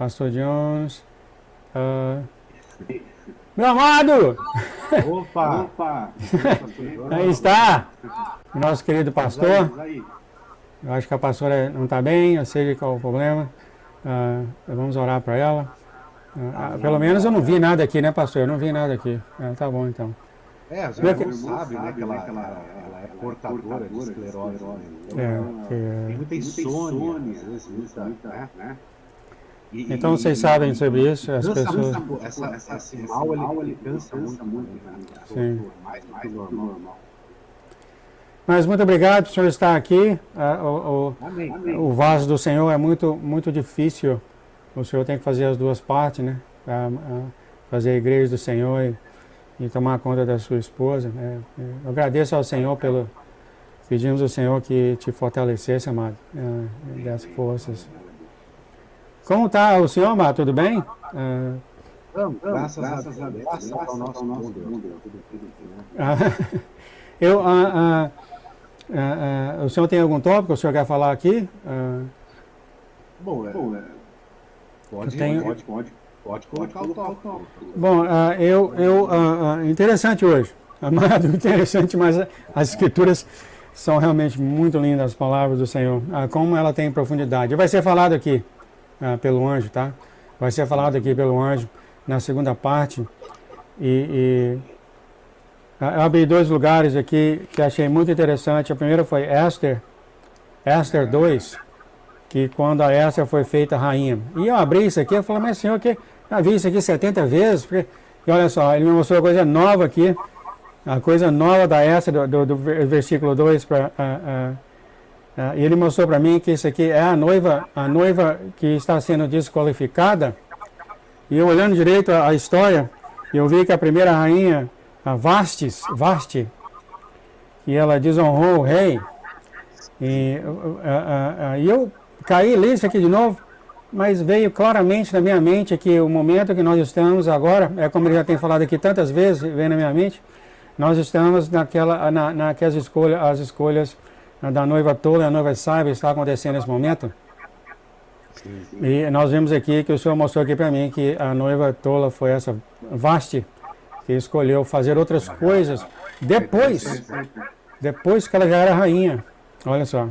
Pastor Jones. Meu amado! Opa! Aí está, nosso querido pastor. Eu acho que a pastora não está bem, eu sei qual é o problema. Vamos orar para ela. Pelo menos eu não vi nada aqui, né, pastor? Eu não vi nada aqui. Tá bom, então. Às vezes não sabe, né, que ela é portadora de esclerose. Tem muita insônia, às vezes, né? Então vocês sabem sobre isso, as pessoas... Esse mal, ele cansa muito, Sim. mais do que o normal. Mas muito obrigado por o senhor estar aqui. Amém. O vaso do Senhor é muito difícil. O senhor tem que fazer as duas partes, né? Fazer a igreja do Senhor e tomar conta da sua esposa. Eu agradeço ao Senhor pelo... Pedimos ao Senhor que te fortalecesse, amado, dessas forças. Como está o senhor, amado? Tudo bem? Graças a Deus. Graças ao nosso mundo. O senhor tem algum tópico que o senhor quer falar aqui? Bom, pode colocar o tópico. Bom, interessante hoje, amado, interessante, mas as escrituras são realmente muito lindas, as palavras do Senhor, como ela tem profundidade. Vai ser falado aqui pelo anjo, tá? Vai ser falado aqui pelo anjo na segunda parte. Eu abri dois lugares aqui que achei muito interessante. A primeira foi Esther 2, que quando a Esther foi feita rainha. E eu abri isso aqui, eu falei, mas Senhor, que já vi isso aqui 70 vezes. E olha só, ele me mostrou uma coisa nova aqui, a coisa nova da Esther, do versículo 2 para... e ele mostrou para mim que isso aqui é a noiva que está sendo desqualificada. E eu olhando direito a história, eu vi que a primeira rainha, a Vasti, e ela desonrou o rei. E eu caí li isso aqui de novo, mas veio claramente na minha mente que o momento que nós estamos agora, como ele já tem falado aqui tantas vezes, vem na minha mente, nós estamos naquelas escolhas da noiva tola e a noiva sábia está acontecendo nesse momento. Sim. E nós vimos aqui que o Senhor mostrou aqui para mim que a noiva tola foi essa Vasti, que escolheu fazer outras coisas depois que ela já era rainha. Olha só.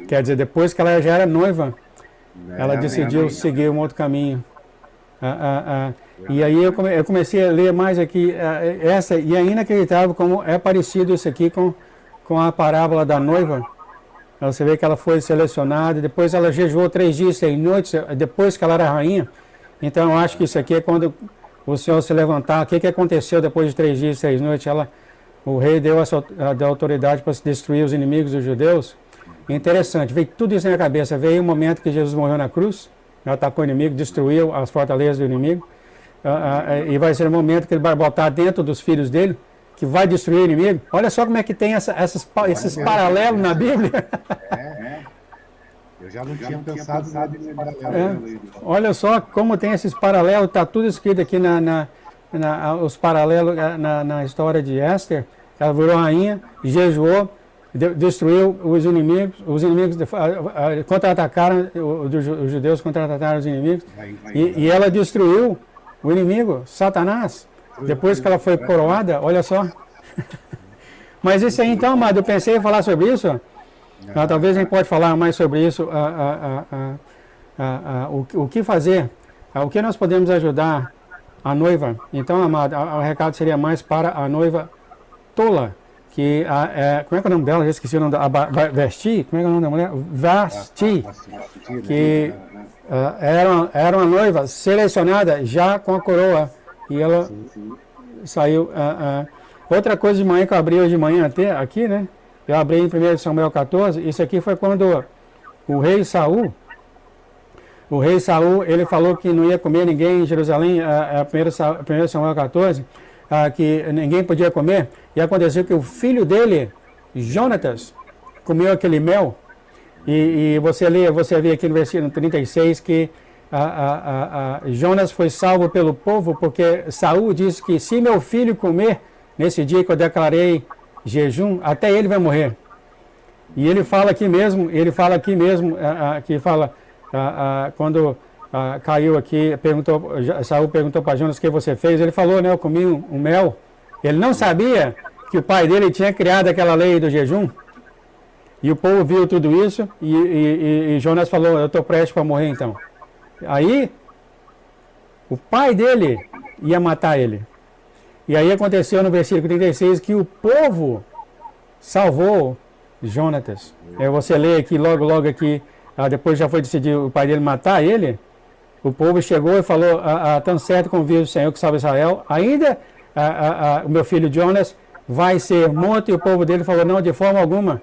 Quer dizer, depois que ela já era noiva, ela decidiu seguir um outro caminho. E aí eu comecei a ler mais aqui, e é inacreditável como é parecido isso aqui com a parábola da noiva. Você vê que ela foi selecionada, depois ela jejuou 3 dias e 6 noites, depois que ela era rainha. Então eu acho que isso aqui é quando o Senhor se levantar. O que aconteceu depois de 3 dias e 6 noites? O rei deu a autoridade para destruir os inimigos dos judeus. Interessante, veio tudo isso na minha cabeça. Veio o momento que Jesus morreu na cruz, atacou o inimigo, destruiu as fortalezas do inimigo. E vai ser o momento que ele vai botar dentro dos filhos dele, que vai destruir o inimigo. Olha só como é que tem esses paralelos na Bíblia. Eu já não tinha pensado nada nesse paralelo. Olha só como tem esses paralelos, está tudo escrito aqui os paralelos na história de Esther. Ela virou rainha, jejuou, destruiu os inimigos contra-atacaram, os judeus contra-atacaram os inimigos, e ela destruiu o inimigo, Satanás. Depois que ela foi coroada, olha só. Mas isso aí então, amado, eu pensei em falar sobre isso. Talvez a gente pode falar mais sobre isso. O que fazer? O que nós podemos ajudar a noiva? Então, amado, o recado seria mais para a noiva tola. Que como é que é o nome dela? Já esqueci o nome dela. Vesti? Como é que é o nome da mulher? Vasti. Que era uma noiva selecionada já com a coroa. E ela saiu. Outra coisa de manhã que eu abri hoje de manhã até aqui, né? Eu abri em 1 Samuel 14. Isso aqui foi quando o rei Saul, ele falou que não ia comer ninguém em Jerusalém, 1 Samuel 14, que ninguém podia comer. E aconteceu que o filho dele, Jonatas, comeu aquele mel. E você vê aqui no versículo 36 que Jonas foi salvo pelo povo, porque Saul disse que se meu filho comer, nesse dia que eu declarei jejum, até ele vai morrer. E ele fala aqui mesmo, quando caiu aqui, Saul perguntou para Jonas o que você fez. Ele falou, né, eu comi um mel. Ele não sabia que o pai dele tinha criado aquela lei do jejum. E o povo viu tudo isso e Jonas falou, eu estou prestes para morrer então. Aí, o pai dele ia matar ele. E aí aconteceu no versículo 36 que o povo salvou Jonatas. Você lê aqui, logo aqui, depois já foi decidido o pai dele matar ele, o povo chegou e falou, tão certo como vive o Senhor que salva Israel, ainda o meu filho Jonas vai ser morto, e o povo dele falou, não, de forma alguma.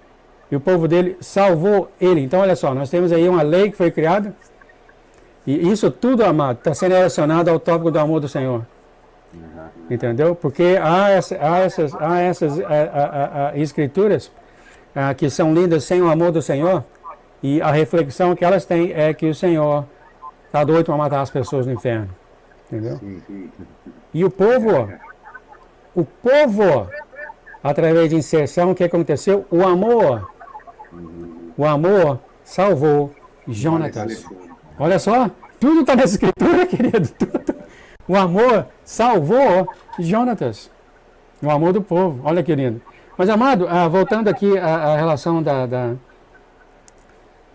E o povo dele salvou ele. Então, olha só, nós temos aí uma lei que foi criada, e isso tudo, amado, está sendo relacionado ao tópico do amor do Senhor. Entendeu? Porque há essas escrituras que são lidas sem o amor do Senhor, e a reflexão que elas têm é que o Senhor está doido para matar as pessoas no inferno. Entendeu? E o povo, através de inserção, o que aconteceu? O amor salvou Jonatas. Olha só, tudo está nessa escritura, querido. O amor salvou Jonatas. O amor do povo. Olha, querido. Mas, amado, voltando aqui à relação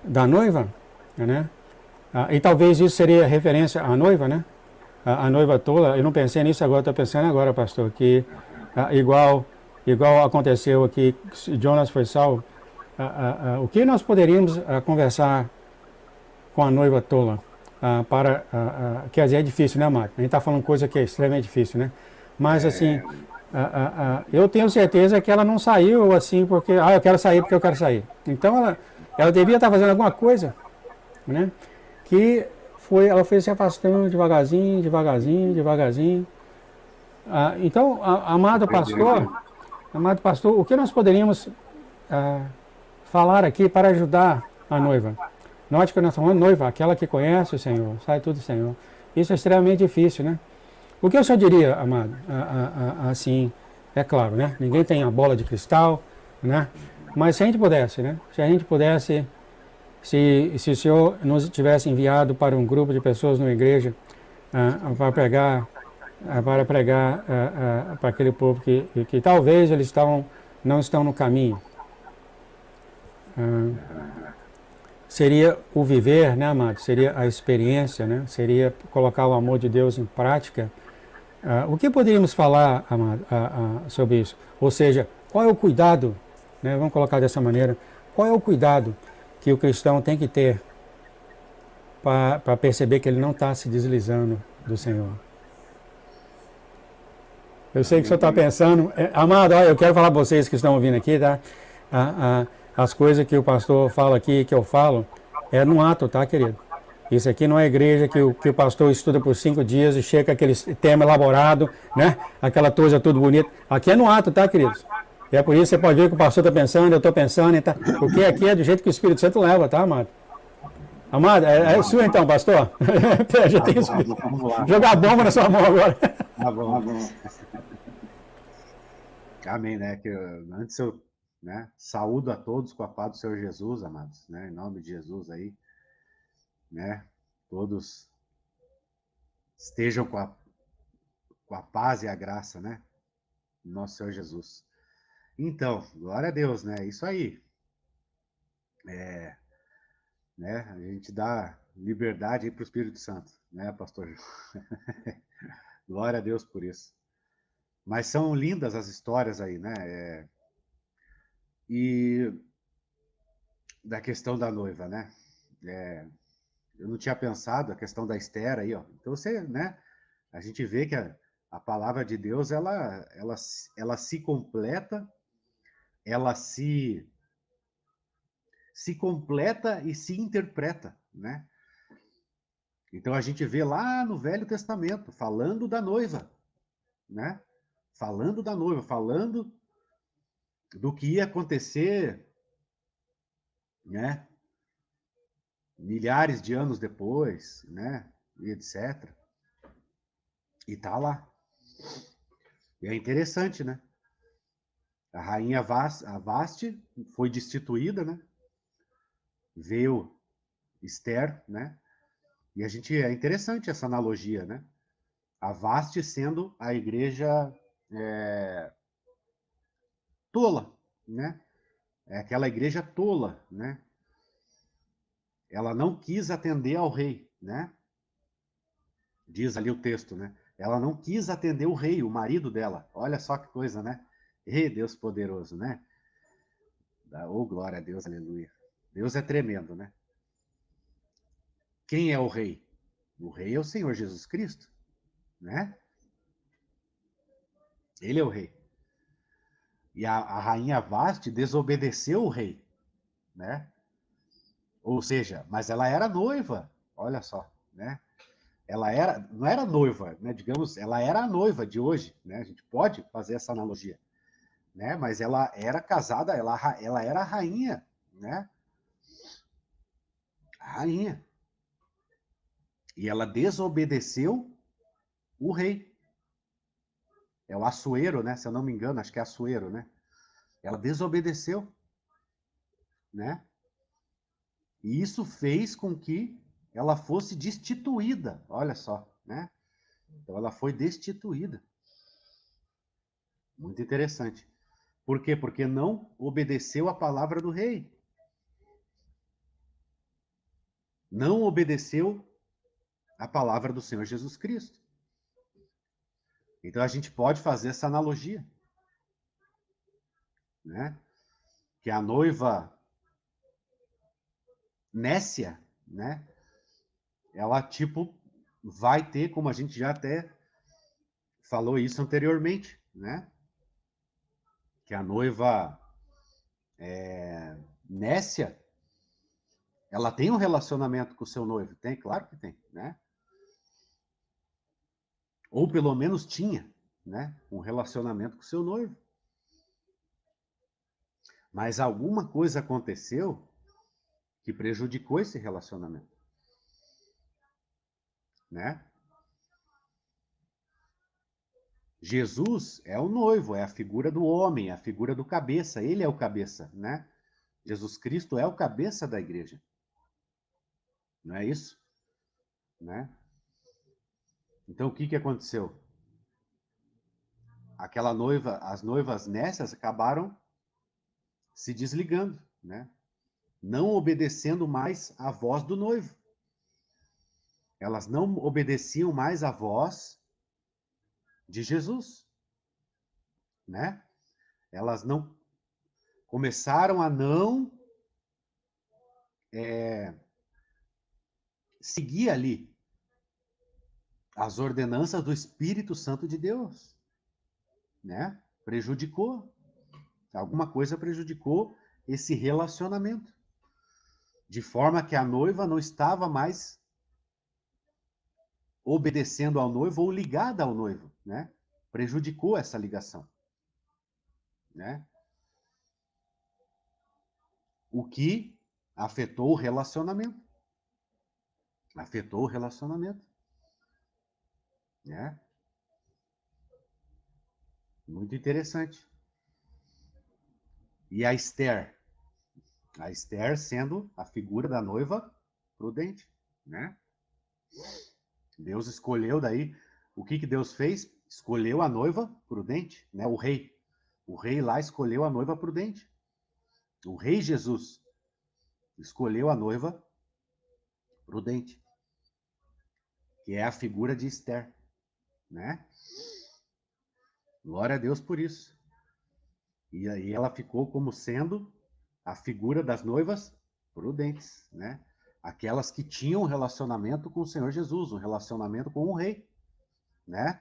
da noiva, né? E talvez isso seria referência à noiva, né? A noiva tola. Eu não pensei nisso agora, estou pensando agora, pastor, que igual aconteceu aqui, Jonas foi salvo. O que nós poderíamos conversar com a noiva tola? Quer dizer, é difícil, né, Marco? A gente está falando coisa que é extremamente difícil, né? Mas, assim, eu tenho certeza que ela não saiu assim porque, eu quero sair porque eu quero sair. Então, ela devia estar fazendo alguma coisa, né? Que ela foi se afastando devagarzinho. Então, amado pastor, o que nós poderíamos falar aqui para ajudar a noiva? Note que nós estamos falando noiva, aquela que conhece o Senhor, sabe tudo do Senhor. Isso é extremamente difícil, né? O que eu só diria, amado, assim, é claro, né? Ninguém tem a bola de cristal, né? Mas se a gente pudesse, né? Se o Senhor nos tivesse enviado para um grupo de pessoas numa igreja para pregar para aquele povo que talvez eles não estão no caminho, seria o viver, né, amado? Seria a experiência, né? Seria colocar o amor de Deus em prática. O que poderíamos falar, amado, sobre isso? Ou seja, qual é o cuidado, né? Vamos colocar dessa maneira, qual é o cuidado que o cristão tem que ter para perceber que ele não está se deslizando do Senhor? Eu sei que o senhor está pensando, amado, eu quero falar para vocês que estão ouvindo aqui, tá? As coisas que o pastor fala aqui, que eu falo, é no ato, tá, querido? Isso aqui não é igreja que o pastor estuda por 5 dias e chega aquele tema elaborado, né? Aquela coisa tudo bonita. Aqui é no ato, tá, queridos? E é por isso que você pode ver que o pastor está pensando, eu estou pensando, tá? Porque aqui é do jeito que o Espírito Santo leva, tá, amado? Amado, é sua então, pastor? Já tem jogar bomba na sua mão agora. Tá bom. Amém, né? Antes eu saúdo a todos com a paz do Senhor Jesus, amados, né? Em nome de Jesus aí, né? Todos estejam com a paz e a graça, né? Nosso Senhor Jesus. Então, glória a Deus, né? Isso aí. Né? A gente dá liberdade aí para o Espírito Santo, né, pastor? Glória a Deus por isso. Mas são lindas as histórias aí, né? E da questão da noiva, né? Eu não tinha pensado a questão da Esther aí, ó. Então você, né? A gente vê que a palavra de Deus, ela se completa, ela se completa e se interpreta, né? Então a gente vê lá no Velho Testamento, falando da noiva, né? Falando da noiva, falando do que ia acontecer, né? Milhares de anos depois, né? E etc. E tá lá. E é interessante, né? A rainha Vasti foi destituída, né? Veio Esther, né? E é interessante essa analogia, né? A Vaste sendo a igreja tola, né? É aquela igreja tola, né? Ela não quis atender ao rei, né? Diz ali o texto, né? Ela não quis atender o rei, o marido dela. Olha só que coisa, né? Ei, Deus poderoso, né? Oh, glória a Deus, aleluia. Deus é tremendo, né? Quem é o rei? O rei é o Senhor Jesus Cristo, né? Ele é o rei. E a rainha Vaste desobedeceu o rei, né? Ou seja, mas ela era noiva, olha só, né? Ela era, não era noiva, né? Digamos, ela era a noiva de hoje, né? A gente pode fazer essa analogia, né? Mas ela era casada, ela era a rainha, né? A rainha. E ela desobedeceu o rei. É o Assuero, né? Se eu não me engano, acho que é Assuero, né? Ela desobedeceu, né? E isso fez com que ela fosse destituída, olha só, né? Então ela foi destituída. Muito interessante. Por quê? Porque não obedeceu a palavra do rei. Não obedeceu a palavra do Senhor Jesus Cristo. Então a gente pode fazer essa analogia, né? Que a noiva nécia, né? Ela tipo vai ter, como a gente já até falou isso anteriormente, né? Que a noiva nécia, ela tem um relacionamento com o seu noivo, tem, claro que tem, né? Ou pelo menos tinha, né? Um relacionamento com o seu noivo. Mas alguma coisa aconteceu que prejudicou esse relacionamento, né? Jesus é o noivo, é a figura do homem, é a figura do cabeça, ele é o cabeça, né? Jesus Cristo é o cabeça da igreja. Não é isso? Né? Então o que aconteceu? Aquela noiva, as noivas nécias acabaram se desligando, né? Não obedecendo mais à voz do noivo. Elas não obedeciam mais à voz de Jesus, né? Elas não começaram a não seguir ali as ordenanças do Espírito Santo de Deus, né? Prejudicou. Alguma coisa prejudicou esse relacionamento. De forma que a noiva não estava mais obedecendo ao noivo ou ligada ao noivo, né? Prejudicou essa ligação, né? O que afetou o relacionamento. Afetou o relacionamento, né? Muito interessante. E a Esther sendo a figura da noiva prudente, né? Deus escolheu daí, o que Deus fez? Escolheu a noiva prudente, né? O rei. O rei lá escolheu a noiva prudente. O rei Jesus escolheu a noiva prudente, que é a figura de Esther, né? Glória a Deus por isso. E aí ela ficou como sendo a figura das noivas prudentes, né? Aquelas que tinham um relacionamento com o Senhor Jesus, um relacionamento com o rei, né?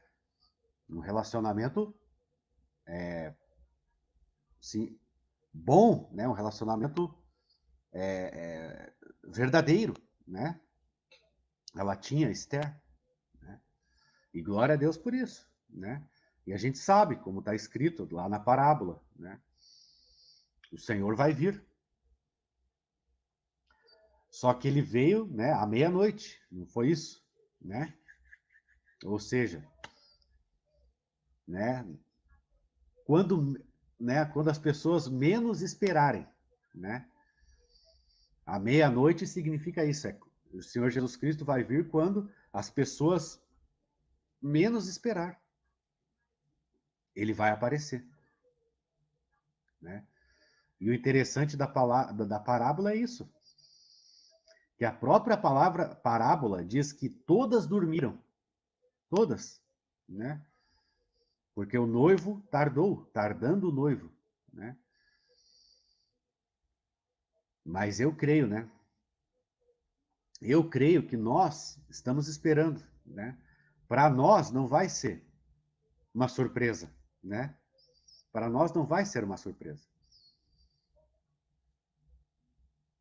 Um relacionamento, sim, bom, né? Um relacionamento verdadeiro, né? Ela tinha Esther, né? E glória a Deus por isso, né? E a gente sabe, como está escrito lá na parábola, né? O Senhor vai vir. Só que ele veio, né, à meia-noite, não foi isso, né? Ou seja, né, quando, quando as pessoas menos esperarem, né? À meia-noite significa isso, O Senhor Jesus Cristo vai vir quando as pessoas menos esperar. Ele vai aparecer, né? E o interessante da parábola é isso, que a própria palavra parábola diz que todas dormiram, todas, né? Porque o noivo tardou, tardando o noivo, né? Mas eu creio, né? Eu creio que nós estamos esperando, né? Para nós não vai ser uma surpresa, né? Para nós não vai ser uma surpresa.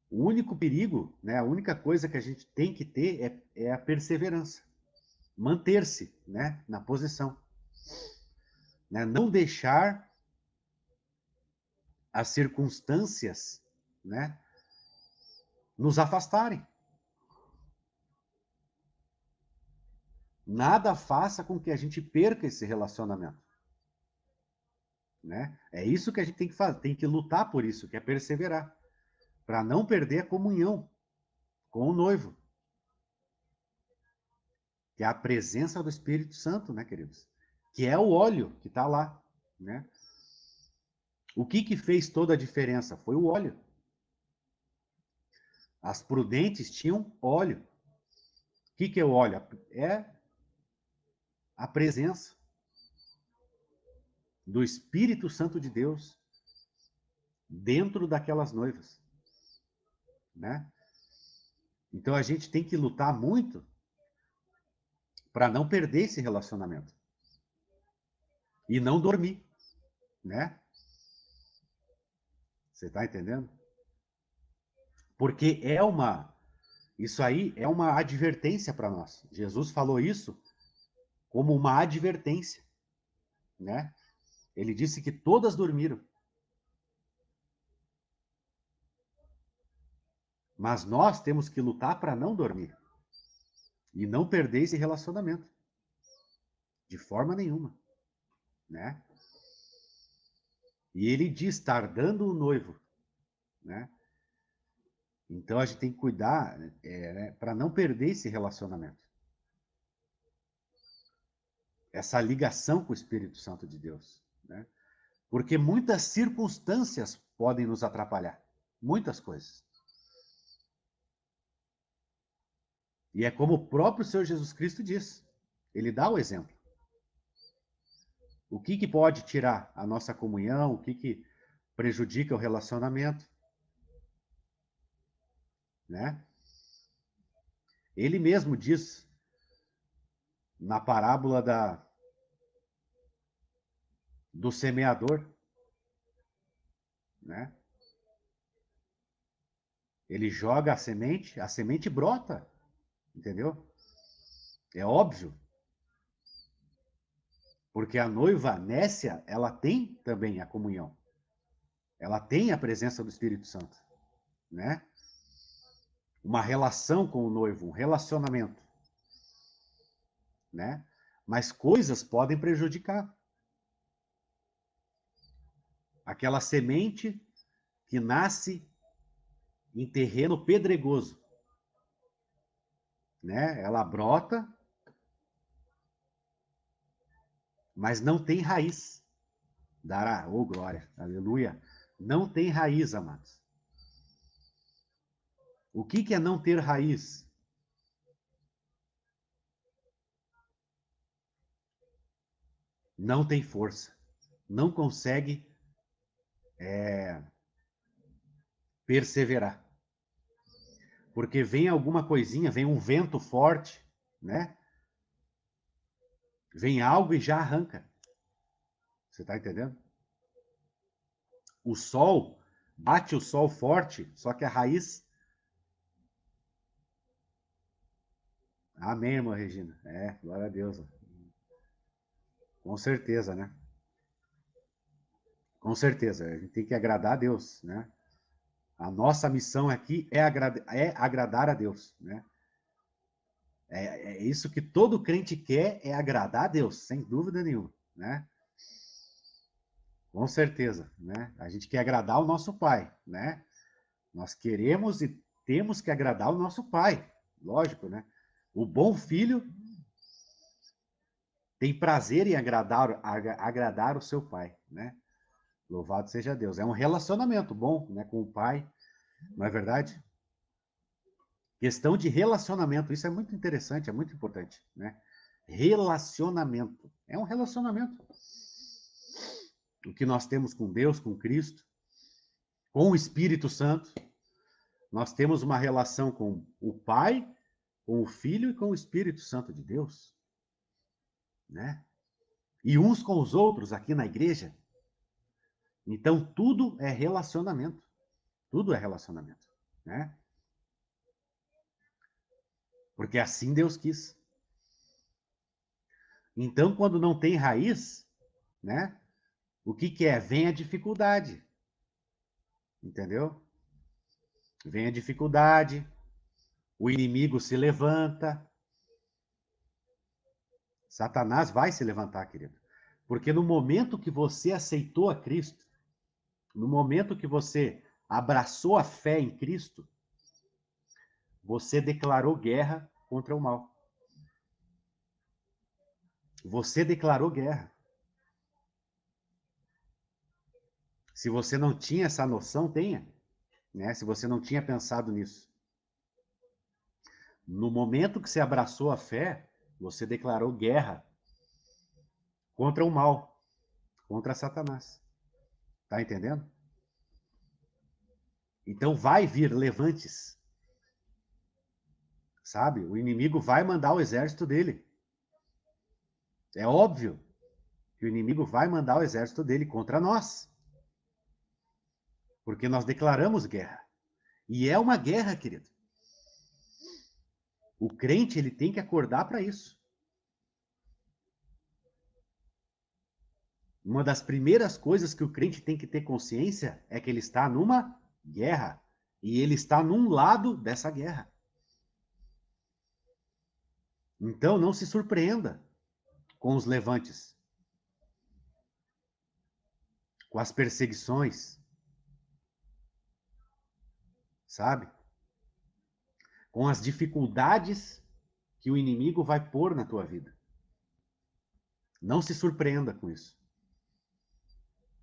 O único perigo, né? A única coisa que a gente tem que ter é a perseverança, manter-se, né? Na posição, né? Não deixar as circunstâncias, né? Nos afastarem. Nada faça com que a gente perca esse relacionamento, né? É isso que a gente tem que fazer, tem que lutar por isso, que é perseverar, para não perder a comunhão com o noivo, que é a presença do Espírito Santo, né, queridos? Que é o óleo que está lá, né? O que fez toda a diferença? Foi o óleo. As prudentes tinham óleo. O que é o óleo? É a presença do Espírito Santo de Deus dentro daquelas noivas, né? Então a gente tem que lutar muito para não perder esse relacionamento e não dormir, né? Você está entendendo? Porque isso aí é uma advertência para nós. Jesus falou isso como uma advertência, né? Ele disse que todas dormiram. Mas nós temos que lutar para não dormir e não perder esse relacionamento de forma nenhuma, né? E ele diz tardando o noivo, né? Então a gente tem que cuidar, né, para não perder esse relacionamento, essa ligação com o Espírito Santo de Deus, né? Porque muitas circunstâncias podem nos atrapalhar, muitas coisas. E é como o próprio Senhor Jesus Cristo diz. Ele dá o exemplo. O que pode tirar a nossa comunhão? O que prejudica o relacionamento? Né? Ele mesmo diz na parábola do semeador, né? Ele joga a semente brota, entendeu? É óbvio, porque a noiva nécia, ela tem também a comunhão. Ela tem a presença do Espírito Santo, né? Uma relação com o noivo, um relacionamento, né? Mas coisas podem prejudicar. Aquela semente que nasce em terreno pedregoso, né? Ela brota, mas não tem raiz. Dará, oh glória, aleluia. Não tem raiz, amados. O que é não ter raiz? Não tem força. Não consegue perseverar. Porque vem alguma coisinha, vem um vento forte, né? Vem algo e já arranca. Você está entendendo? O sol, bate o sol forte, só que a raiz. Amém, irmã Regina. É, glória a Deus. Com certeza, né? Com certeza. A gente tem que agradar a Deus, né? A nossa missão aqui é agradar a Deus, né? É isso que todo crente quer, é agradar a Deus, sem dúvida nenhuma, né? Com certeza, né? A gente quer agradar o nosso Pai, né? Nós queremos e temos que agradar o nosso Pai, Lógico, né? O bom filho tem prazer em agradar o seu pai, né? Louvado seja Deus. É um relacionamento bom, né, com o pai, não é verdade? Questão de relacionamento, isso é muito interessante, é muito importante, né? Relacionamento. É um relacionamento. O que nós temos com Deus, com Cristo, com o Espírito Santo. Nós temos uma relação com o Pai, com o Filho e com o Espírito Santo de Deus, né? E uns com os outros aqui na igreja. Então, tudo é relacionamento. Tudo é relacionamento, né? Porque assim Deus quis. Então, quando não tem raiz, né? O que que é? Vem a dificuldade. Entendeu? Vem a dificuldade, o inimigo se levanta. Satanás vai se levantar, querido. Porque no momento que você aceitou a Cristo, no momento que você abraçou a fé em Cristo, você declarou guerra contra o mal. Você declarou guerra. Se você não tinha essa noção, tenha, né? Se você não tinha pensado nisso. No momento que você abraçou a fé, você declarou guerra contra o mal, contra Satanás. Tá entendendo? Então vai vir levantes. Sabe? O inimigo vai mandar o exército dele. É óbvio que o inimigo vai mandar o exército dele contra nós. Porque nós declaramos guerra. E é uma guerra, querido. O crente, ele tem que acordar para isso. Uma das primeiras coisas que o crente tem que ter consciência é que ele está numa guerra. E ele está num lado dessa guerra. Então, não se surpreenda com os levantes, com as perseguições, sabe? Com as dificuldades que o inimigo vai pôr na tua vida. Não se surpreenda com isso.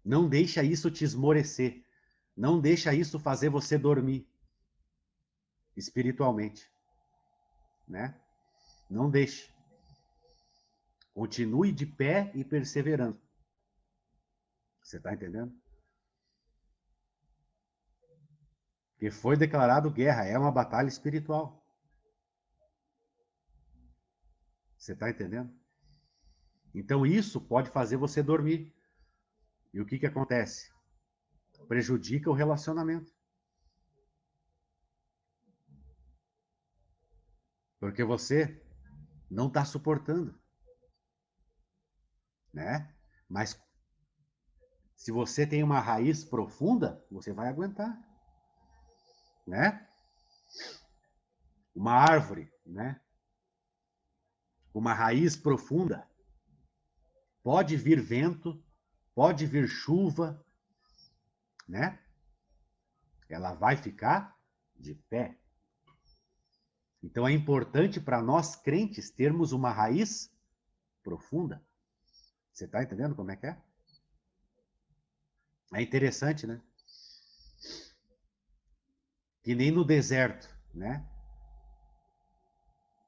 Não deixa isso te esmorecer. Não deixa isso fazer você dormir espiritualmente, né? Não deixe. Continue de pé e perseverando. Você está entendendo? Porque foi declarado guerra, é uma batalha espiritual. Você está entendendo? Então isso pode fazer você dormir. E o que que acontece? Prejudica o relacionamento. Porque você não está suportando, né? Mas se você tem uma raiz profunda, você vai aguentar, né? Uma árvore, né? Uma raiz profunda. Pode vir vento, pode vir chuva, né? Ela vai ficar de pé. Então é importante para nós crentes termos uma raiz profunda. Você está entendendo como é que é? É interessante, né? Que nem no deserto, né?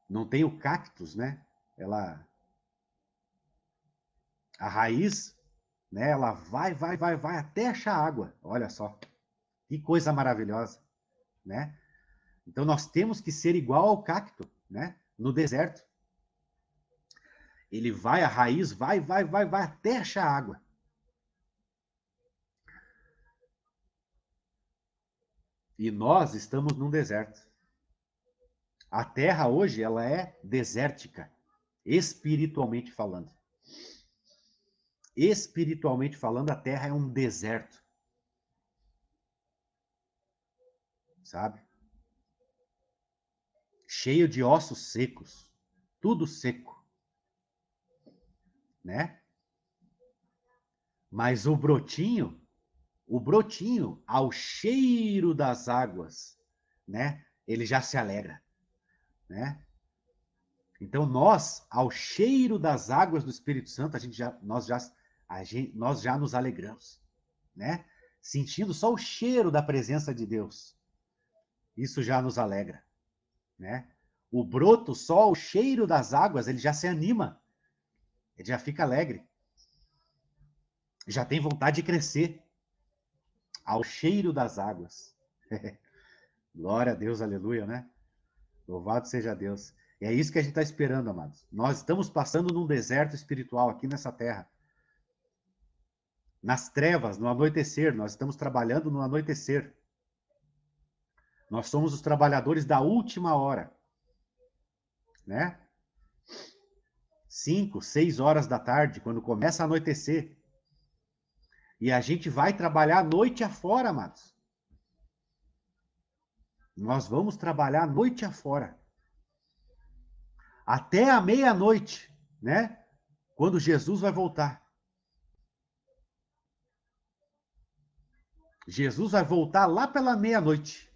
Não tem o cactus, né? A raiz, né? Ela vai até achar água. Olha só, que coisa maravilhosa, né? Então nós temos que ser igual ao cacto, né? No deserto. Ele vai, a raiz vai até achar água. E nós estamos num deserto. A terra hoje, ela é desértica, espiritualmente falando. Espiritualmente falando, a terra é um deserto. Sabe? Cheio de ossos secos. Tudo seco. Né? Mas o brotinho, ao cheiro das águas, né? Ele já se alegra. né? Então nós, ao cheiro das águas do Espírito Santo, nós já nos alegramos, né? Sentindo só o cheiro da presença de Deus. Isso já nos alegra, né? O broto, só o cheiro das águas, ele já se anima. Ele já fica alegre. Já tem vontade de crescer. Ao cheiro das águas. Glória a Deus, aleluia, né? Louvado seja Deus. E é isso que a gente está esperando, amados. Nós estamos passando num deserto espiritual aqui nessa terra. Nas trevas, no anoitecer. Nós estamos trabalhando no anoitecer. Nós somos os trabalhadores da última hora. Né? 5, 6 horas da tarde, quando começa a anoitecer. E a gente vai trabalhar a noite afora, amados. Nós vamos trabalhar a noite afora. Até a meia-noite, né? Quando Jesus vai voltar. Jesus vai voltar lá pela meia-noite.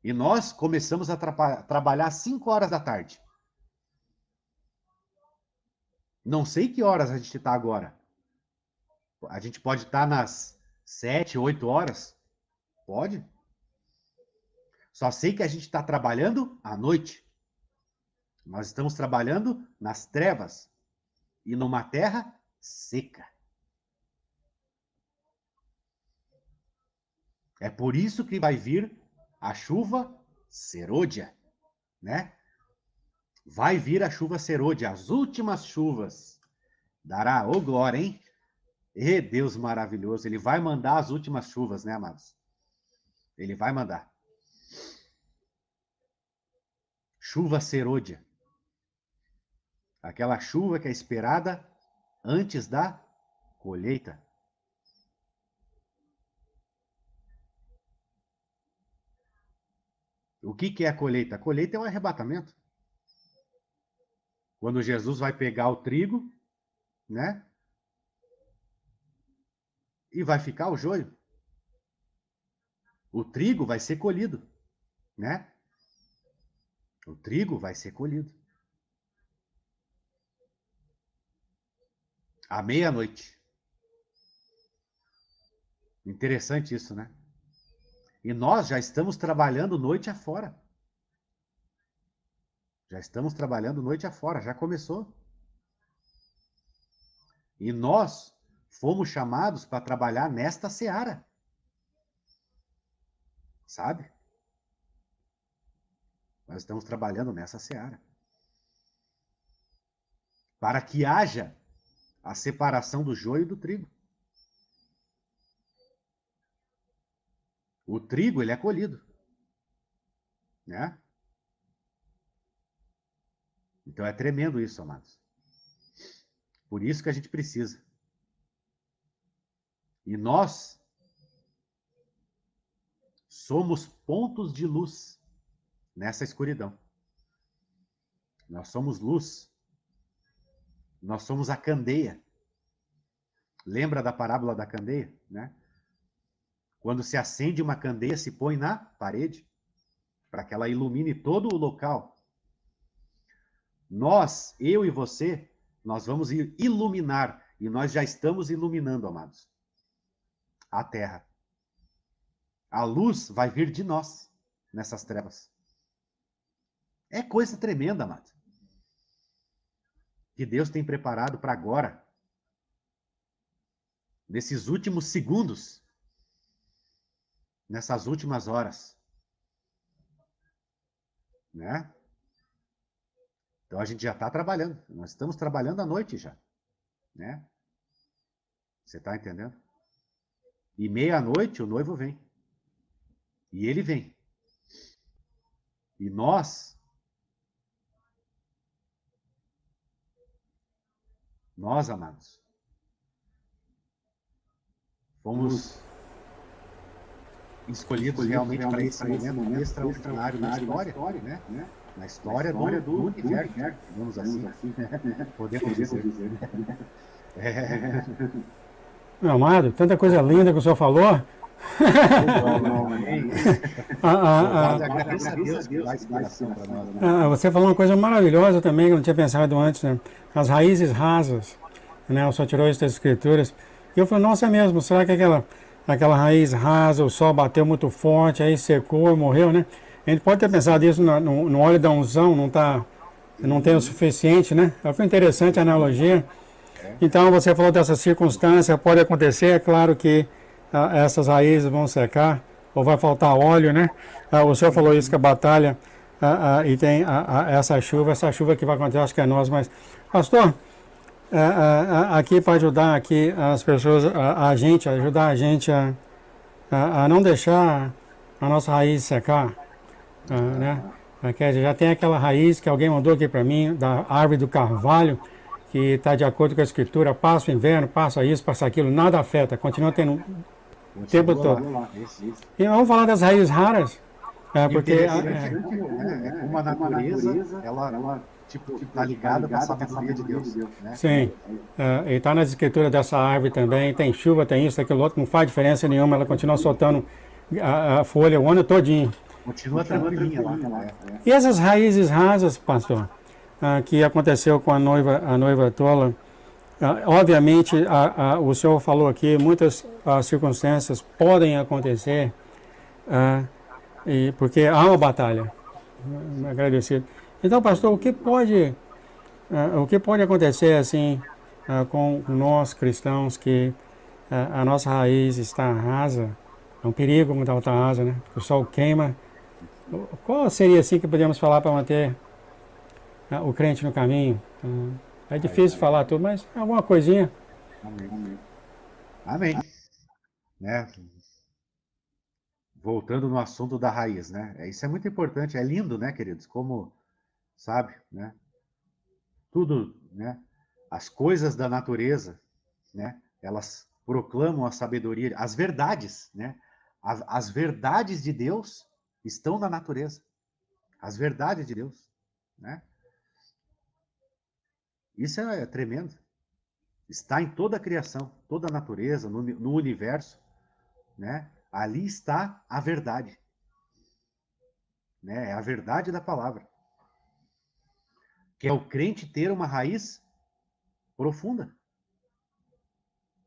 E nós começamos a trabalhar às 5 horas da tarde. Não sei que horas a gente está agora. A gente pode estar nas 7, 8 horas? Pode. Só sei que a gente está trabalhando à noite. Nós estamos trabalhando nas trevas e numa terra seca. É por isso que vai vir a chuva serôdia, né? Vai vir a chuva serôdia, as últimas chuvas. Dará, ô glória, hein? E Deus maravilhoso, ele vai mandar as últimas chuvas, né, amados? Ele vai mandar. Chuva serôdia. Aquela chuva que é esperada antes da colheita. O que é a colheita? A colheita é o arrebatamento. Quando Jesus vai pegar o trigo, né? E vai ficar o joio. O trigo vai ser colhido, né? O trigo vai ser colhido. À meia-noite. Interessante isso, né? E nós já estamos trabalhando noite afora. Já estamos trabalhando noite afora, já começou. E nós fomos chamados para trabalhar nesta seara. Sabe? Nós estamos trabalhando nessa seara. Para que haja a separação do joio e do trigo. O trigo, ele é colhido. Né? Então é tremendo isso, amados. Por isso que a gente precisa. E nós somos pontos de luz nessa escuridão. Nós somos luz. Nós somos a candeia. Lembra da parábola da candeia, né? Quando se acende uma candeia, se põe na parede, para que ela ilumine todo o local. Nós, eu e você, nós vamos iluminar, e nós já estamos iluminando, amados, a terra. A luz vai vir de nós, nessas trevas. É coisa tremenda, amados, que Deus tem preparado para agora, nesses últimos segundos, nessas últimas horas, né? Então a gente já está trabalhando, nós estamos trabalhando à noite já, né? Você está entendendo? E meia-noite o noivo vem. E ele vem. E nós, amados, fomos escolhidos realmente para esse momento extraordinário na história, né? Na história do universo, digamos assim. Podemos dizer. Meu amado, tanta coisa linda que o senhor falou. Não, amém. Ah, ah, Louvado e ah, agradeça a Deus que dá inspiração para nós, né? você falou uma coisa maravilhosa também que eu não tinha pensado antes, né? As raízes rasas, né? O senhor tirou isso das escrituras. E eu falei, nossa, é mesmo, será que aquela raiz rasa, o sol bateu muito forte, aí secou, morreu, né? A gente pode ter pensado isso no óleo da unção, não tem o suficiente, né? Foi interessante a analogia. É, Então você falou dessa circunstância, pode acontecer, é claro que essas raízes vão secar, ou vai faltar óleo, né? O senhor falou isso que a batalha, e tem essa chuva que vai acontecer, acho que é nós, mas, pastor, aqui para ajudar aqui as pessoas, a gente, ajudar a gente a não deixar a nossa raiz secar, né? Quer dizer, já tem aquela raiz que alguém mandou aqui para mim, da árvore do carvalho, que está de acordo com a escritura, passa o inverno, passa isso, passa aquilo, nada afeta, continua tendo o tempo continua todo. lá. Isso. E vamos falar das raízes raras, E o porque interessante é como a natureza, ela, tipo, tá ligada com a sabedoria de Deus, né? sim, e está nas escrituras dessa árvore também, tem chuva, tem isso, aquilo outro, não faz diferença nenhuma, ela continua soltando a folha o ano todinho. Continua tranquilinha lá. E essas raízes rasas, pastor, que aconteceu com a noiva tola, obviamente, o senhor falou aqui, muitas circunstâncias podem acontecer, ah, porque há uma batalha. Agradecido. Então, pastor, o que pode acontecer assim com nós cristãos que a nossa raiz está rasa? É um perigo quando ela está rasa, né? Porque o sol queima. Qual seria assim que podemos falar para manter o crente no caminho? É difícil falar tudo, mas alguma coisinha. Amém. Amém. Né? Voltando no assunto da raiz, né? Isso é muito importante, é lindo, né, queridos? Como, sabe, né? Tudo, né? As coisas da natureza, né? Elas proclamam a sabedoria, as verdades, né? As verdades de Deus estão na natureza. As verdades de Deus, né? Isso é tremendo. Está em toda a criação, toda a natureza, no universo, né? Ali está a verdade, né? É a verdade da palavra, que é o crente ter uma raiz profunda,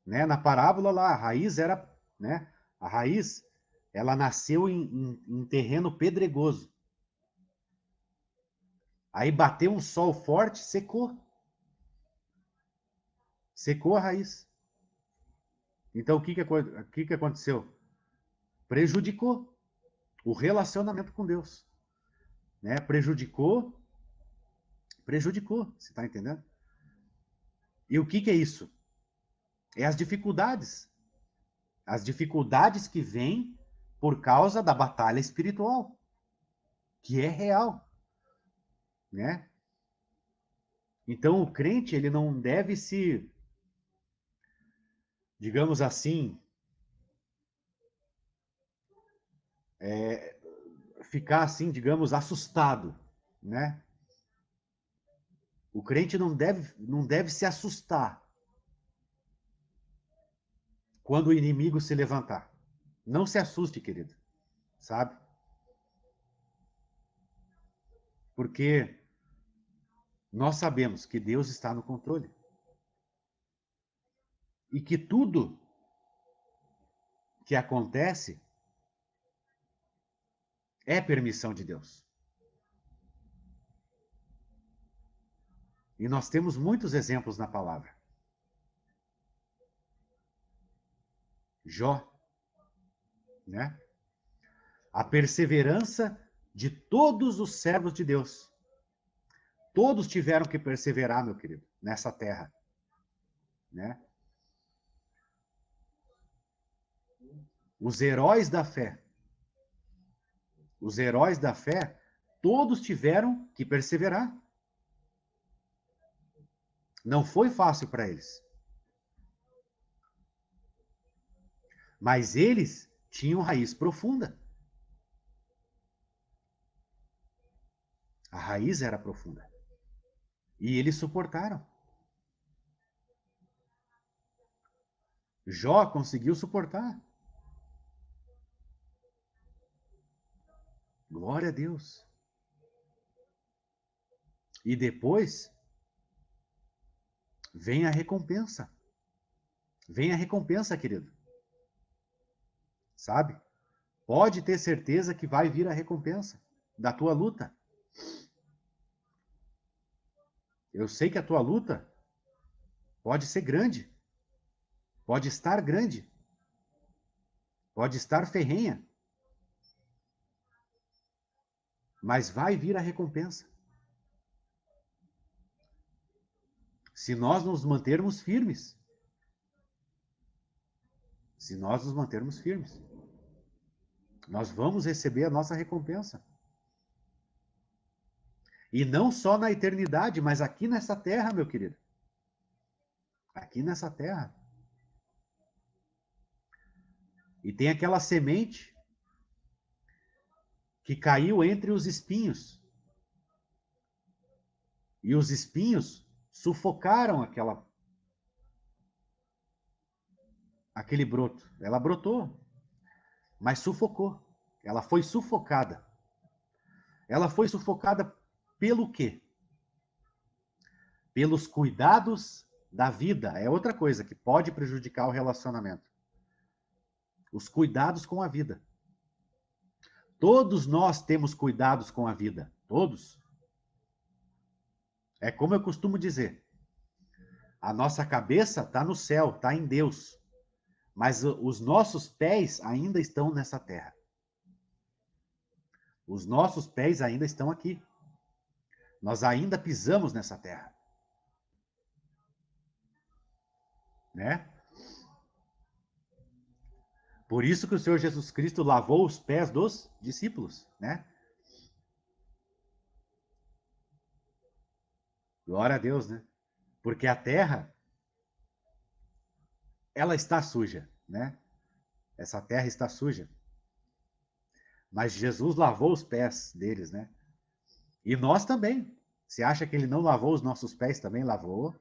né? Na parábola lá, a raiz era, né? A raiz, ela nasceu em terreno pedregoso. Aí bateu um sol forte, secou. Secou a raiz. Então o que aconteceu? Prejudicou o relacionamento com Deus, né? Prejudicou, você está entendendo? E o que é isso? É as dificuldades. As dificuldades que vêm por causa da batalha espiritual, que é real, né? Então o crente, ele não deve se, digamos assim, ficar assim, digamos, assustado, né? O crente não deve se assustar quando o inimigo se levantar. Não se assuste, querido, sabe? Porque nós sabemos que Deus está no controle e que tudo que acontece é permissão de Deus. E nós temos muitos exemplos na palavra. Jó, né? A perseverança de todos os servos de Deus. Todos tiveram que perseverar, meu querido, nessa terra, né? Os heróis da fé. Os heróis da fé, todos tiveram que perseverar. Não foi fácil para eles. Mas eles tinham raiz profunda. A raiz era profunda. E eles suportaram. Jó conseguiu suportar. Glória a Deus. E depois vem a recompensa. Vem a recompensa, querido. Sabe? Pode ter certeza que vai vir a recompensa da tua luta. Eu sei que a tua luta pode ser grande, pode estar grande, pode estar ferrenha, mas vai vir a recompensa. Se nós nos mantermos firmes. Se nós nos mantermos firmes, nós vamos receber a nossa recompensa. E não só na eternidade, mas aqui nessa terra, meu querido. Aqui nessa terra. E tem aquela semente que caiu entre os espinhos. E os espinhos sufocaram aquele broto. Ela brotou, mas sufocou. Ela foi sufocada. Ela foi sufocada pelo quê? Pelos cuidados da vida. É outra coisa que pode prejudicar o relacionamento. Os cuidados com a vida. Todos nós temos cuidados com a vida. Todos. É como eu costumo dizer. A nossa cabeça está no céu, está em Deus. Mas os nossos pés ainda estão nessa terra. Os nossos pés ainda estão aqui. Nós ainda pisamos nessa terra. Né? Por isso que o Senhor Jesus Cristo lavou os pés dos discípulos, né? Glória a Deus, né? Porque a terra, ela está suja, né? Essa terra está suja. Mas Jesus lavou os pés deles, né? E nós também. Você acha que ele não lavou os nossos pés? Também lavou,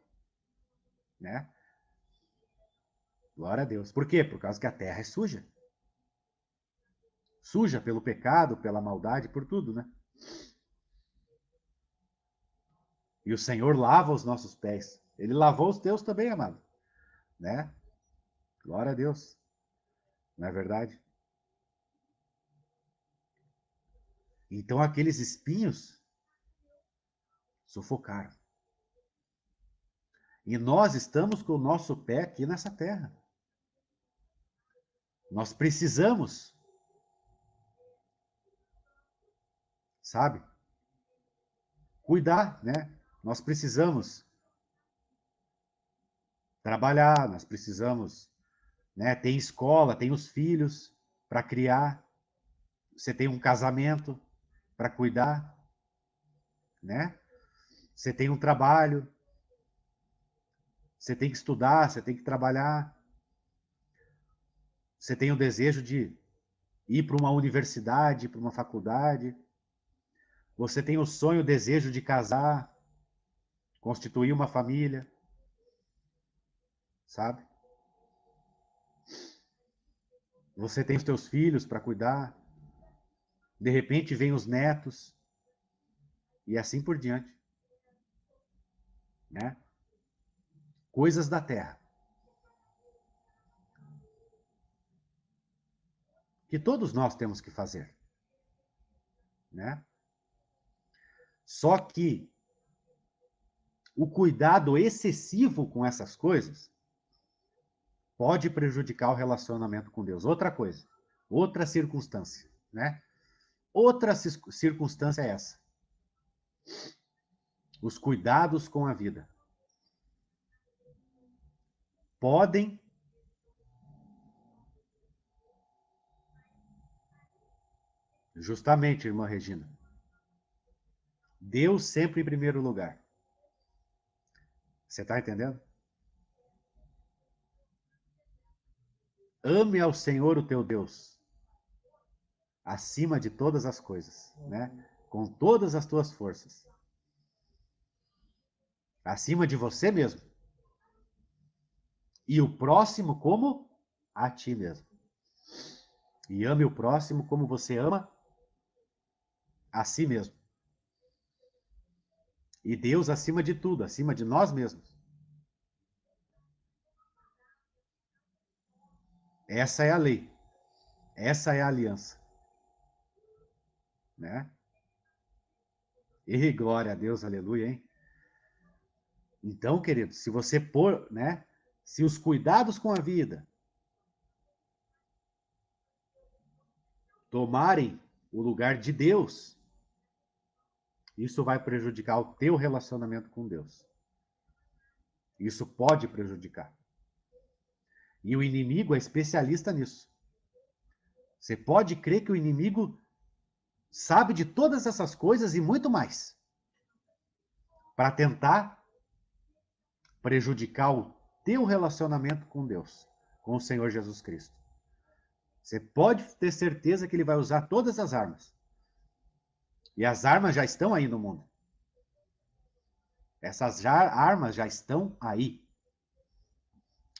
né? Glória a Deus. Por quê? Por causa que a terra é suja. Suja pelo pecado, pela maldade, por tudo, né? E o Senhor lava os nossos pés. Ele lavou os teus também, amado. Né? Glória a Deus. Não é verdade? Então aqueles espinhos sufocaram. E nós estamos com o nosso pé aqui nessa terra. Nós precisamos, sabe? Cuidar, né? Nós precisamos trabalhar, nós precisamos, né? Tem escola, tem os filhos para criar. Você tem um casamento para cuidar, né? Você tem um trabalho. Você tem que estudar, você tem que trabalhar. Você tem o desejo de ir para uma universidade, para uma faculdade. Você tem o sonho, o desejo de casar, constituir uma família. Sabe? Você tem os teus filhos para cuidar. De repente vem os netos. E assim por diante. Né? Coisas da terra. Que todos nós temos que fazer. Né? Só que o cuidado excessivo com essas coisas pode prejudicar o relacionamento com Deus. Outra coisa, outra circunstância, né? Outra circunstância é essa. Os cuidados com a vida podem justamente, irmã Regina, Deus sempre em primeiro lugar. Você está entendendo? Ame ao Senhor o teu Deus, acima de todas as coisas, né? Com todas as tuas forças. Acima de você mesmo. E o próximo como a ti mesmo. E ame o próximo como você ama a si mesmo. E Deus acima de tudo, acima de nós mesmos. Essa é a lei. Essa é a aliança. Né? E glória a Deus, aleluia, hein? Então, querido, se você pôr, né? Se os cuidados com a vida tomarem o lugar de Deus, isso vai prejudicar o teu relacionamento com Deus. Isso pode prejudicar. E o inimigo é especialista nisso. Você pode crer que o inimigo sabe de todas essas coisas e muito mais para tentar prejudicar o teu relacionamento com Deus, com o Senhor Jesus Cristo. Você pode ter certeza que ele vai usar todas as armas. E as armas já estão aí no mundo. Essas armas já estão aí.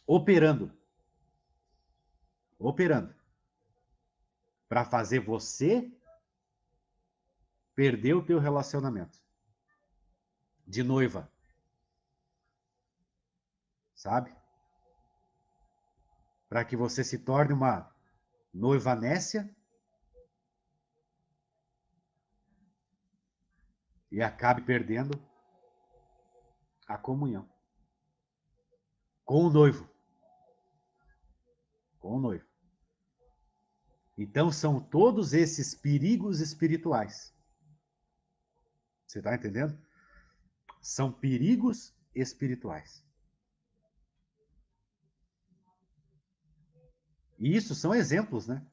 Operando. Operando. Para fazer você perder o teu relacionamento. De noiva. Sabe? Para que você se torne uma noiva nécia e acabe perdendo a comunhão com o noivo. Com o noivo. Então são todos esses perigos espirituais. Você está entendendo? São perigos espirituais. E isso são exemplos, né?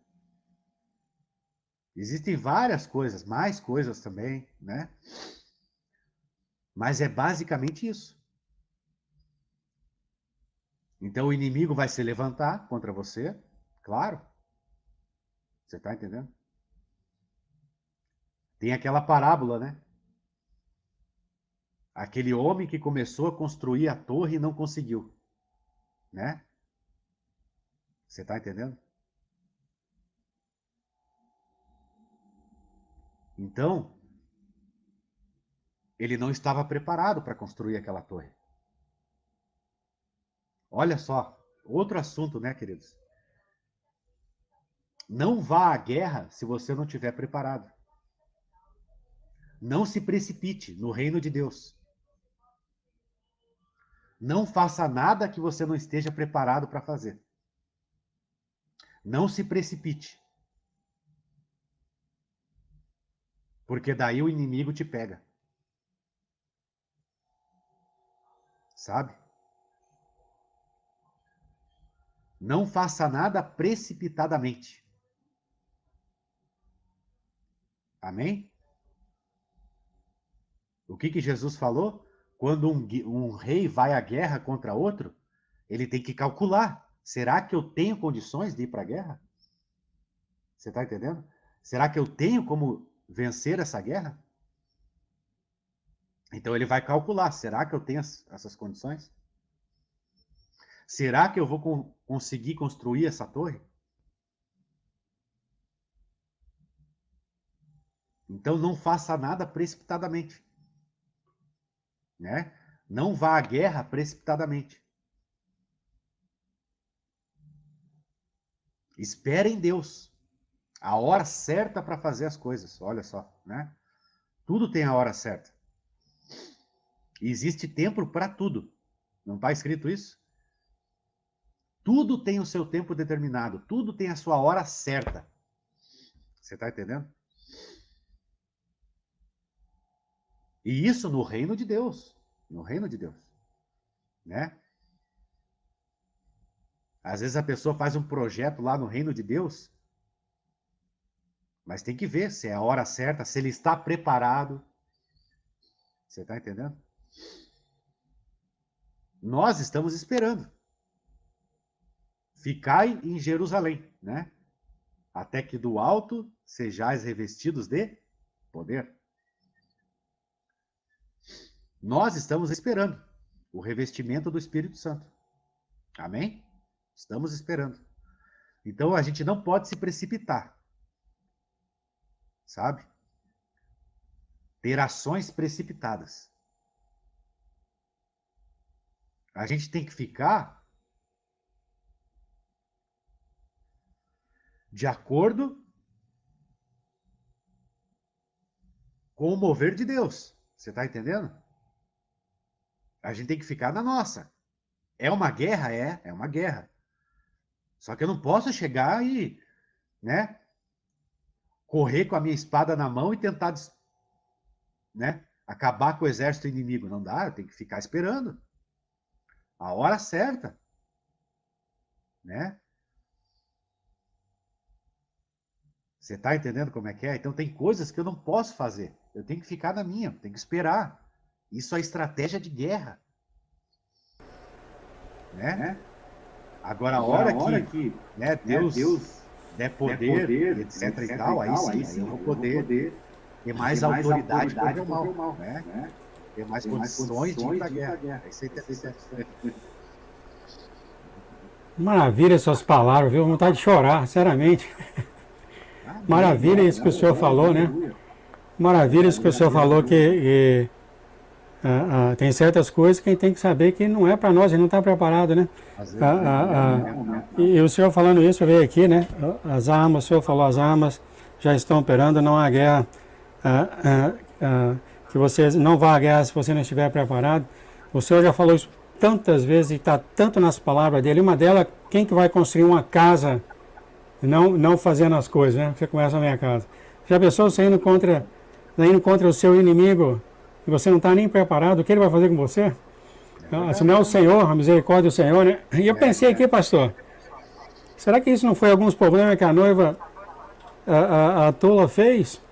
Existem várias coisas, mais coisas também, né? Mas é basicamente isso. Então o inimigo vai se levantar contra você, claro. Você está entendendo? Tem aquela parábola, né? Aquele homem que começou a construir a torre e não conseguiu, né? Você está entendendo? Então, ele não estava preparado para construir aquela torre. Olha só, outro assunto, né, queridos? Não vá à guerra se você não estiver preparado. Não se precipite no reino de Deus. Não faça nada que você não esteja preparado para fazer. Não se precipite. Porque daí o inimigo te pega. Sabe? Não faça nada precipitadamente. Amém? O que Jesus falou? Quando um rei vai à guerra contra outro, ele tem que calcular. Será que eu tenho condições de ir para a guerra? Você está entendendo? Será que eu tenho como vencer essa guerra? Então ele vai calcular. Será que eu tenho essas condições? Será que eu vou conseguir construir essa torre? Então não faça nada precipitadamente. Né? Não vá à guerra precipitadamente. Espere em Deus. A hora certa para fazer as coisas. Olha só, né? Tudo tem a hora certa. E existe tempo para tudo. Não está escrito isso? Tudo tem o seu tempo determinado. Tudo tem a sua hora certa. Você está entendendo? E isso no reino de Deus. No reino de Deus. Né? Às vezes a pessoa faz um projeto lá no reino de Deus, mas tem que ver se é a hora certa, se ele está preparado. Você está entendendo? Nós estamos esperando. Ficai em Jerusalém, né? Até que do alto sejais revestidos de poder. Nós estamos esperando o revestimento do Espírito Santo. Amém? Estamos esperando. Então a gente não pode se precipitar. Sabe? ter ações precipitadas. A gente tem que ficar de acordo com o mover de Deus. Você está entendendo? A gente tem que ficar na nossa. É uma guerra? É uma guerra. Só que eu não posso chegar e, né, correr com a minha espada na mão e tentar, né, acabar com o exército inimigo. Não dá, eu tenho que ficar esperando a hora certa, né? Você está entendendo como é que é? Então tem coisas que eu não posso fazer. Eu tenho que ficar na minha, tenho que esperar. Isso é estratégia de guerra, né? Agora, a hora que né, Deus der poder, etc e tal, aí sim eu vou poder ter mais autoridade para ver o mal, né? Ter mais condições de ir para a guerra. Isso aí é Maravilha essas palavras, viu? Vontade de chorar, sinceramente. Maravilha isso que o senhor falou, né? Maravilha isso que o senhor falou, que tem certas coisas que a gente tem que saber que não é para nós, a gente não está preparado, né? E o senhor falando isso veio aqui, né? As armas, o senhor falou, as armas já estão operando, não há guerra, que você não vá à guerra se você não estiver preparado. O senhor já falou isso tantas vezes e está tanto nas palavras dele. Uma delas, quem que vai construir uma casa não fazendo as coisas, né? Você começa a minha casa. Já pensou você indo contra o seu inimigo e você não está nem preparado? O que ele vai fazer com você? Se não é o Senhor, a misericórdia do Senhor, né? E eu pensei aqui, pastor, será que isso não foi alguns problemas que a noiva, a tola fez?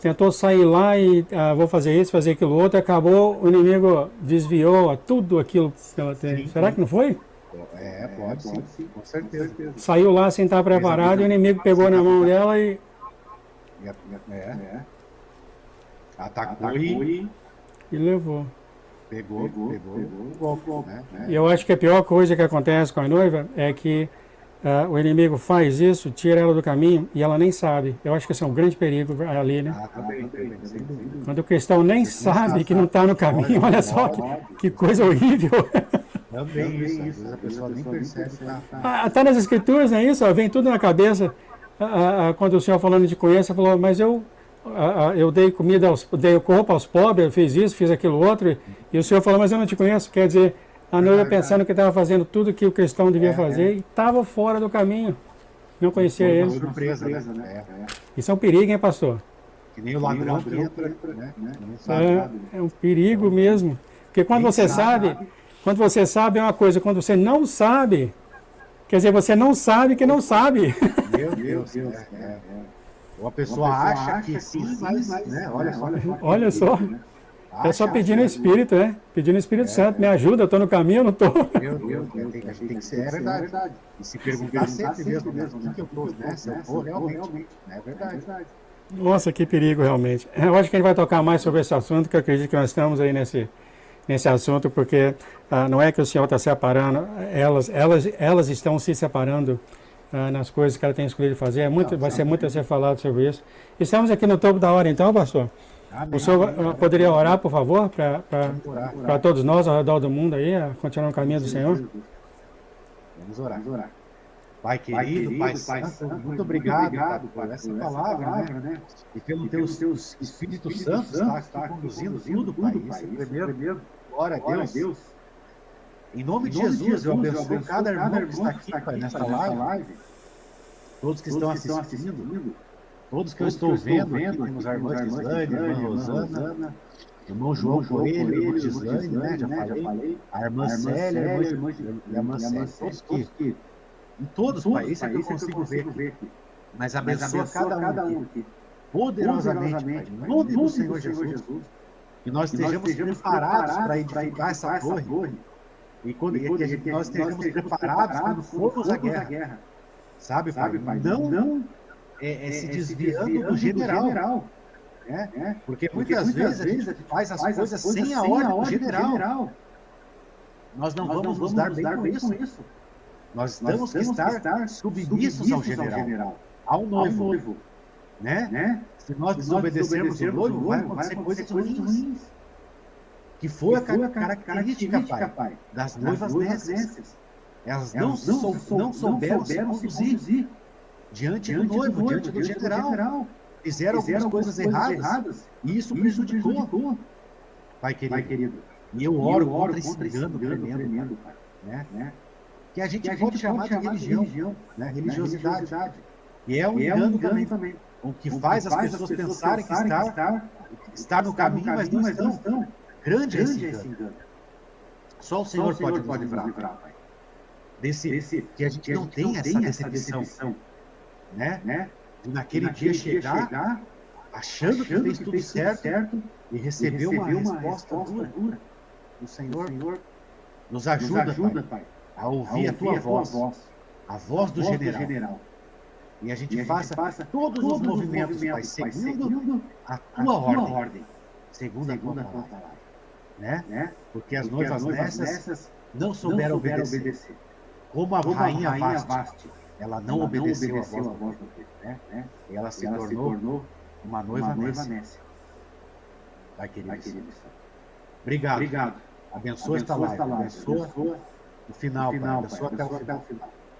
Tentou sair lá e vou fazer isso, fazer aquilo outro, e acabou, o inimigo desviou tudo aquilo que ela teve. Será que não foi? Pode sim, com certeza. Saiu lá sem estar preparado e o inimigo pegou na mão dela e... Atacou e levou. Pegou, né? E eu acho que a pior coisa que acontece com a noiva é que o inimigo faz isso, tira ela do caminho e ela nem sabe. Eu acho que esse é um grande perigo ali, né? Também. Quando o cristão nem sabe que não está no caminho, olha só que coisa horrível. Também isso. A pessoa nem percebe. Está nas escrituras, não é isso? Vem tudo na cabeça. Quando o senhor falando de conheça, falou, mas eu dei comida, dei roupa aos pobres, eu fiz isso, fiz aquilo outro, e o senhor falou, mas eu não te conheço. Quer dizer, a noiva pensando que estava fazendo tudo que o cristão devia fazer e estava fora do caminho. Não conhecia ele. Surpresa, né? Isso é um perigo, hein, pastor? Que nem o ladrão que entra, né? Não sabe. É um perigo mesmo. Porque quando você sabe é uma coisa, quando você não sabe, quer dizer, você não sabe que não sabe. Meu Deus. Ou a pessoa acha que sim, mas né? Olha só. É só pedir no Espírito, né? Pedir no Espírito Santo, me ajuda, eu estou no caminho, eu não estou. Meu Deus, a gente tem que ser, é verdade. E se perguntar sempre mesmo, o que eu estou, né? Se eu vou realmente, é verdade. Nossa, que perigo realmente. Eu acho que a gente vai tocar mais sobre esse assunto, que eu acredito que nós estamos aí nesse assunto, porque não é que o Senhor está separando, elas estão se separando nas coisas que ela tem escolhido fazer. Vai ser muito a ser falado sobre isso. Estamos aqui no topo da hora então, pastor. Amém. O senhor poderia orar, por favor, para todos nós ao redor do mundo aí, a continuar no caminho do Senhor? Vamos orar. Pai querido, Pai Santo, muito obrigado por essa palavra, né? E pelo teus Espírito Santo está conduzindo tudo, Pai. Isso é primeiro. Glória a Deus. Em nome de Jesus, eu abençoo cada irmão que está aqui, Pai, nesta live. Todos que estão assistindo. Todos que eu estou vendo, aqui temos a irmã Gislaine, a irmã Rosana, o irmão João Coelho, a irmã Gislaine, né? Já falei. A irmã Célia, a irmã Célia. Todos que... Em todos os países que eu consigo ver aqui. Mas abençoa cada um aqui. Poderosamente, Pai, em nome do Senhor Jesus. Que nós estejamos preparados para edificar essa torre. E que nós estejamos preparados quando formos à guerra. Sabe, Pai? Não... se desviando do general. Porque muitas vezes a gente faz as coisas sem a ordem do general. Nós não vamos nos dar bem com isso. Nós temos que estar submissos ao general, ao noivo. né? Se nós desobedecermos o noivo, vai acontecer coisas ruins. Que foi a característica, pai, das noivas nécias. Elas não souberam se conduzir diante do noivo, diante do general. Fizeram algumas coisas erradas e isso prejudicou, pai querido. E eu oro contra esse engano tremendo, pai, né? Que a gente pode chamar de religião, né? Religiosidade. E é um engano também. O que faz as pessoas pensarem que está no caminho, mas não estão. Grande é esse engano. Só o Senhor pode livrar, pai. Que a gente não tem essa decepção, né? De naquele dia chegar achando que fez tudo certo e receber uma resposta dura do Senhor. Nos ajuda, pai, a ouvir a tua voz, a voz do general. E a gente faça todos os movimentos, pai, segundo a tua ordem, segundo a tua palavra, né? Porque as noivas nessas não souberam obedecer. Como a rainha Vasti, ela não obedeceu a voz do rei, né? E ela se tornou uma noiva nécia. Pai querido. Obrigado. Abençoa esta live. Abençoa o final, pai. Abençoa até o final.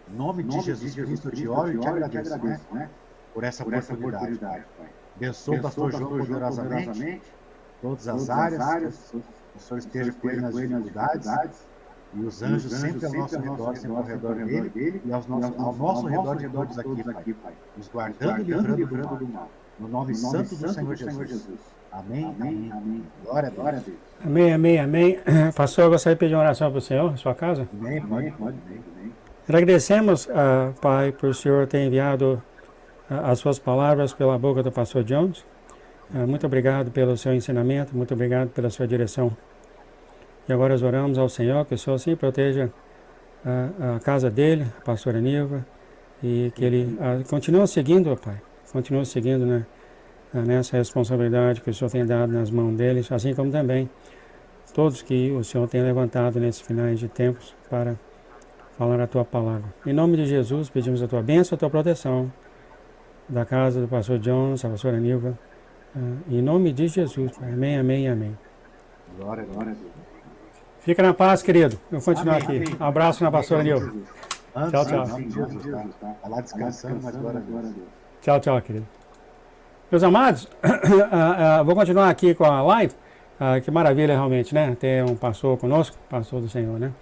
Em nome de Jesus Cristo, eu te oro e te agradeço, né? Por essa oportunidade, pai. Abençoa o pastor João poderosamente, todas as áreas. O Senhor esteja com ele nas dificuldades. E os anjos sempre ao nosso redor, sempre ao redor dele, e ao nosso redor de todos aqui, pai. Nos guardando e livrando do mal. No nome santo do Senhor Jesus. Amém. Glória a Deus. Amém. Pastor, eu gostaria de pedir uma oração para o Senhor, em sua casa. Amém. Pode. Agradecemos, Pai, por o Senhor ter enviado as suas palavras pela boca do pastor Jones. Muito obrigado pelo seu ensinamento, muito obrigado pela sua direção. E agora nós oramos ao Senhor, que o Senhor sim proteja a casa dele, a pastora Nilva, e que ele continue seguindo, Pai, continue seguindo nessa responsabilidade que o Senhor tem dado nas mãos deles, assim como também todos que o Senhor tem levantado nesses finais de tempos para falar a Tua palavra. Em nome de Jesus, pedimos a Tua bênção, a Tua proteção da casa do pastor Jones, a pastora Nilva, em nome de Jesus, Pai. Amém. Glória a Deus. Fica na paz, querido. Eu vou continuar aqui. Um abraço na pastora Nilva. Tchau. Está lá descansando, mas glória a Deus. Tchau, querido. Meus amados, vou continuar aqui com a live. Que maravilha realmente, né? Ter um pastor conosco, pastor do Senhor, né?